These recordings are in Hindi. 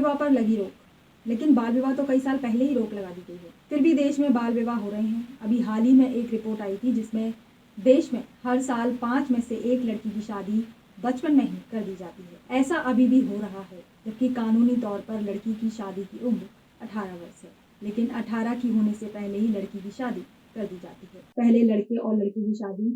विवाह पर लगी रोक, लेकिन बाल विवाह तो कई साल पहले ही रोक लगा दी गई है। फिर भी देश में बाल विवाह हो रहे हैं। अभी हाल ही में एक रिपोर्ट आई थी जिसमें देश में हर साल 5 में से 1 लड़की की शादी बचपन में ही कर दी जाती है। ऐसा अभी भी हो रहा है, जबकि कानूनी तौर पर लड़की की शादी की उम्र 18 वर्ष है, लेकिन 18 की होने से पहले ही लड़की की शादी कर दी जाती है। पहले लड़के और लड़की की शादी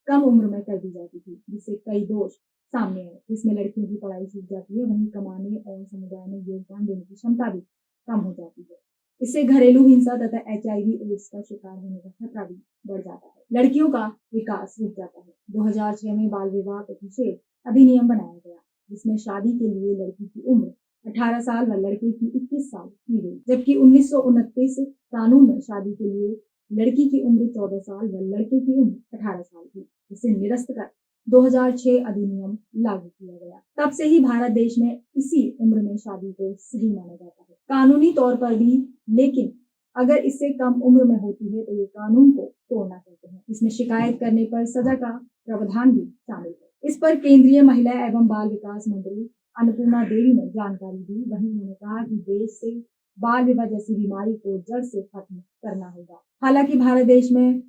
कम उम्र में कर दी जाती थी, जिससे कई दोष सामने आए। इसमें लड़कियों की पढ़ाई छूट जाती है, वहीं कमाने और समुदाय में योगदान देने की क्षमता भी कम हो जाती है। इससे घरेलू हिंसा तथा HIV एड्स का शिकार होने का खतरा भी बढ़ जाता है। लड़कियों का विकास रुक जाता है। 2006 में बाल विवाह प्रतिषेध अधिनियम बनाया गया, जिसमें शादी के लिए लड़की की उम्र 18 साल व लड़के की 21 साल की गई, जबकि 1929 कानून में शादी के लिए लड़की की उम्र 14 साल व लड़के की उम्र 18 साल थी। इसे निरस्त कर 2006 अधिनियम लागू किया गया। तब से ही भारत देश में इसी उम्र में शादी को सही माना जाता है, कानूनी तौर पर भी। लेकिन अगर इससे कम उम्र में होती है तो ये कानून को तोड़ना कहते हैं। इसमें शिकायत करने पर सजा का प्रावधान भी शामिल है। इस पर केंद्रीय महिला एवं बाल विकास मंत्री अन्नपूर्णा देवी ने जानकारी दी। वहीं उन्होंने कहा कि देश से बाल विवाह जैसी बीमारी को जड़ से खत्म करना होगा। हालांकि भारत देश में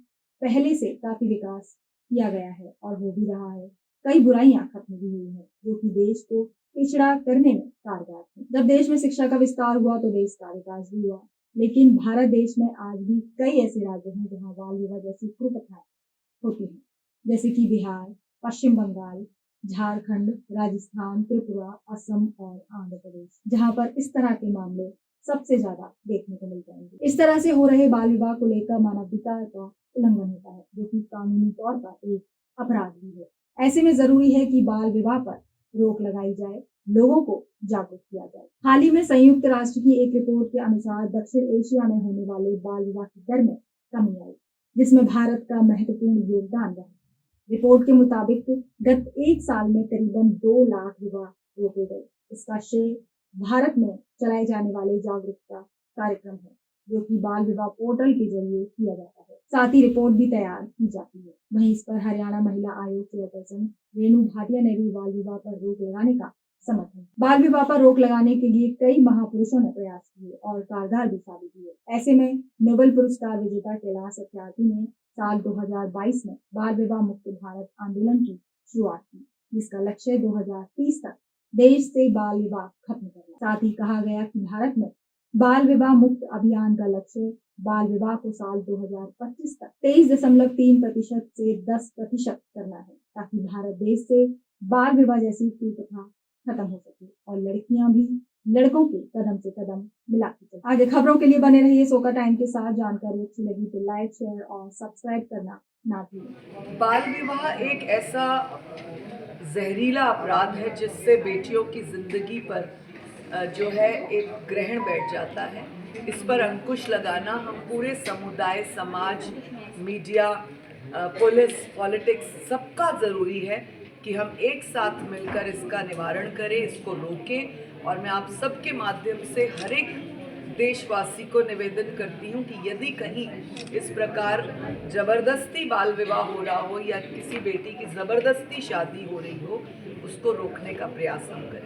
पहले से काफी विकास किया गया है और हो भी रहा है। कई बुराइयां खत्म भी हुई हैं, जो कि देश को पिछड़ा करने में कारगर थी। जब देश में शिक्षा का विस्तार हुआ तो देश का विकास भी हुआ। लेकिन भारत देश में आज भी कई ऐसे राज्य हैं जहां बाल विवाह जैसी कुप्रथाएं होती हैं, जैसे कि बिहार, पश्चिम बंगाल, झारखंड, राजस्थान, त्रिपुरा, असम और आंध्र प्रदेश, जहां पर इस तरह के मामले सबसे ज्यादा देखने को मिल जाएंगे। इस तरह से हो रहे बाल विवाह को लेकर मानवाधिकार का उल्लंघन होता है, जो कि कानूनी तौर पर एक अपराध भी है। ऐसे में जरूरी है कि बाल विवाह पर रोक लगाई जाए, लोगों को जागरूक किया जाए। हाल ही में संयुक्त राष्ट्र की एक रिपोर्ट के अनुसार दक्षिण एशिया में होने वाले बाल विवाह की दर में कमी आई, जिसमें भारत का महत्वपूर्ण योगदान रहा। रिपोर्ट के मुताबिक गत 1 साल में करीबन 2 लाख विवाह रोके गए। इसका श्रेय भारत में चलाए जाने वाले जागरूकता कार्यक्रम है, जो कि बाल विवाह पोर्टल के जरिए किया जाता है। साथ ही रिपोर्ट भी तैयार की जाती है। वहीं इस पर हरियाणा महिला आयोग चेयरपर्सन रेणु भाटिया ने भी बाल विवाह पर रोक लगाने का समर्थन। बाल विवाह पर रोक लगाने के लिए कई महापुरुषों ने प्रयास किए और कारगर भी साबित हुए। ऐसे में नोबेल पुरस्कार विजेता कैलाश सत्यार्थी ने साल 2022 में बाल विवाह मुक्त भारत आंदोलन की शुरुआत की, जिसका लक्ष्य 2030 तक देश से बाल विवाह खत्म करना। साथ ही कहा गया कि भारत में बाल विवाह मुक्त अभियान का लक्ष्य बाल विवाह को साल 2025 तक 23.3% से 10% करना है, ताकि भारत देश से बाल विवाह जैसी कुप्रथा खत्म हो सके और लड़कियां भी लड़कों के कदम से कदम मिलाती चले। आगे खबरों के लिए बने रहिए सोका टाइम के साथ। जानकारी अच्छी लगी तो लाइक, शेयर और सब्सक्राइब करना ना भूलें। बाल विवाह एक ऐसा जहरीला अपराध है जिससे बेटियों की जिंदगी पर जो है एक ग्रहण बैठ जाता है। इस पर अंकुश लगाना हम पूरे समुदाय, समाज, मीडिया, पुलिस, पॉलिटिक्स सबका ज़रूरी है कि हम एक साथ मिलकर इसका निवारण करें, इसको रोकें। और मैं आप सबके माध्यम से हर एक देशवासी को निवेदन करती हूँ कि यदि कहीं इस प्रकार ज़बरदस्ती बाल विवाह हो रहा हो या किसी बेटी की ज़बरदस्ती शादी हो रही हो, उसको रोकने का प्रयास हम करें।